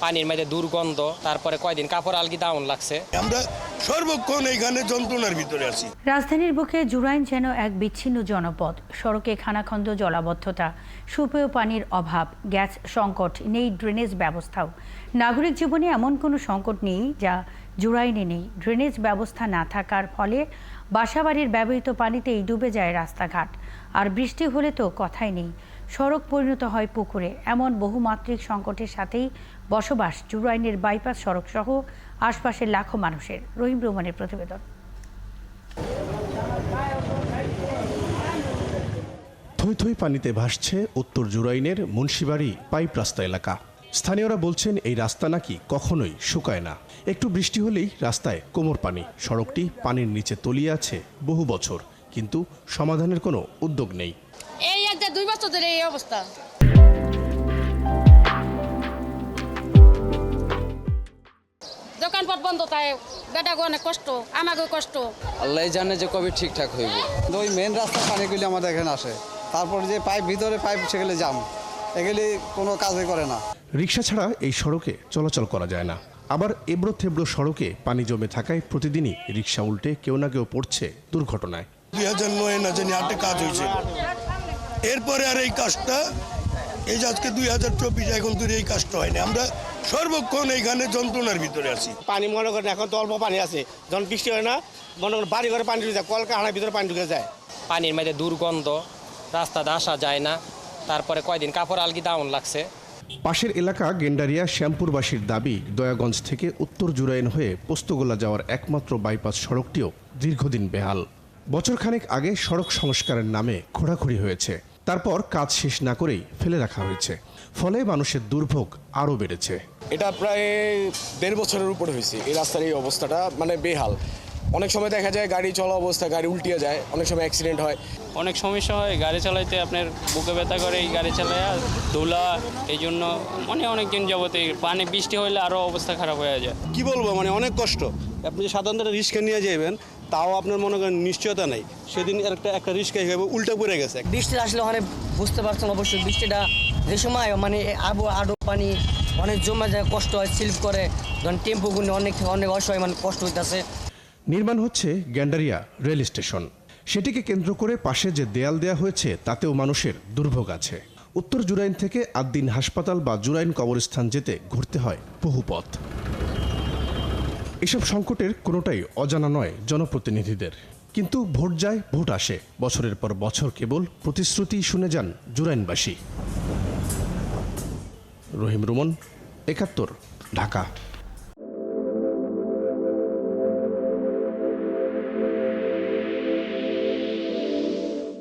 পানির মধ্যে দুর্গন্ধ, তারপরে কয়দিন কাপড় আলগি দাউন লাগছে। আমরা সর্বক্ষণ এইখানে যন্ত্রণার ভিতরে আছি। রাজধানীর বুকে জুরাইন যেন এক বিচ্ছিন্ন জনপদ। সড়কে খানাখন্দ, জলাবদ্ধতা, সুপেয় পানির অভাব, গ্যাস সংকট, নেই ড্রেনেজ ব্যবস্থাও। নাগরিক জীবনে এমন কোনো সংকট নেই যা জুরাইনে নেই। ড্রেনেজ ব্যবস্থা না থাকার ফলে বাসাবাড়ির ব্যবহৃত পানিতেই ডুবে যায় রাস্তাঘাট। আর বৃষ্টি হলে তো কথাই নেই, সড়ক পরিণত হয় পুকুরে। এমন বহুমাত্রিক সংকটের সাথেই বসবাস জুরাইনের বাইপাস সড়ক সহ আশপাশের লাখো মানুষের। রহিম রহমানের প্রতিবেদন। থই থই পানিতে ভাসছে উত্তর জুরাইনের মুন্সিবাড়ি পাইপ রাস্তা এলাকা। স্থানীয়রা বলছেন এই রাস্তা নাকি কখনোই শুকায় না। একটু বৃষ্টি হলেই রাস্তায় কোমর পানি। সড়কটি পানির নিচে তলিয়ে আছে বহু বছর, কিন্তু সমাধানের কোনো উদ্যোগ নেই। এই 1-2 বছর ধরে এই অবস্থা। দোকানপাট বন্ধ, তাই বেটাকে অনেক কষ্ট, আমাকেও কষ্ট। আল্লাহ জানে যে কবে ঠিকঠাক হইবে। ওই মেন রাস্তার পানিগুলি আমাদের এখানে আসে, তারপর যে পাইপ ভিতরে পাইপ সেগুলি জাম, এগুলি কোনো কাজই করে না। রিক্সা ছাড়া এই সড়কে চলাচল করা যায় না। আবার এবড়ো থেবড়ো সড়কে পানি জমে থাকায় প্রতিদিনই রিক্সা উল্টে কেউ না কেউ পড়ছে দুর্ঘটনায়। 2009 না জানি 8 কাজ হয়েছে, এরপরে আর এই কাজটা, এই যে আজকে 2024 এখন ধরে এই কাজটা হয়নি। আমরা সর্বক্ষণ এইখানে যন্ত্রণার ভিতরে আছি। পানি মনে করেন এখন তো অল্প পানি আছে, যখন বৃষ্টি হয় না মনে করেন বাড়ি ঘরে পানি ঢুকে যায়, কলকারখানার ভিতরে পানি ঢুকে যায়। পানির মধ্যে দুর্গন্ধ, রাস্তাতে আসা যায় না, তারপরে কয়দিন কাপড় আলগি দাউন লাগছে। পাশের এলাকা গেন্ডারিয়া শ্যামপুরবাসীর দাবি, দয়াগঞ্জ থেকে উত্তর জুরাইন হয়ে পোস্তগোলা যাওয়ার একমাত্র বাইপাস সড়কটিও দীর্ঘদিন বেহাল। বছরখানেক আগে সড়ক সংস্কারের নামে খোঁড়াখুড়ি হয়েছে, তারপর কাজ শেষ না করেই ফেলে রাখা হয়েছে। ফলে মানুষের দুর্ভোগ আরও বেড়েছে। এটা প্রায় 1.5 বছরের উপরে হয়েছে এই রাস্তার এই অবস্থাটা, মানে বেহাল। অনেক সময় দেখা যায় গাড়ি চলা অবস্থা গাড়ি উল্টিয়ে যায়, অনেক সময় অ্যাক্সিডেন্ট হয়, অনেক সমস্যা হয় গাড়ি চালাইতে। আপনার বুকে ব্যথা করে এই গাড়ি চালায়, ধুলা, এই জন্য অনেক দিন যাবতে পানি বৃষ্টি হলে আরও অবস্থা খারাপ হয়ে যায়। কি বলবো, মানে অনেক কষ্ট। আপনি সাধারণত রিস্কা নিয়ে যাবেন, তাও আপনার মনে করেন নিশ্চয়তা নেই। সেদিন একটা রিস্কা হিসেবে উল্টা পড়ে গেছে। বৃষ্টি আসলে অনেক বুঝতে পারছেন অবশ্যই, বৃষ্টিটা যে সময় মানে আরো পানি অনেক জমা যায়, কষ্ট হয়, স্লিপ করে, ধরেন টেম্পোগুলো অনেক অসহায় মানে কষ্ট হইতেছে। নির্মাণ হচ্ছে গ্যান্ডারিয়া রেল স্টেশন। সেটিকে কেন্দ্র করে পাশে যে দেয়াল দেয়া হয়েছে তাতেও মানুষের দুর্ভোগ আছে। উত্তর জুরাইন থেকে আদ্দিন হাসপাতাল বা জুরাইন কবরস্থান যেতে ঘুরতে হয় বহু পথ। এসব সংকটের কোনোটাই অজানা নয় জনপ্রতিনিধিদের, কিন্তু ভোট যায় ভোট আসে। বছরের পর বছর কেবল প্রতিশ্রুতি শুনে যান জুরাইনবাসী। রহিম রুমন, 71, ঢাকা।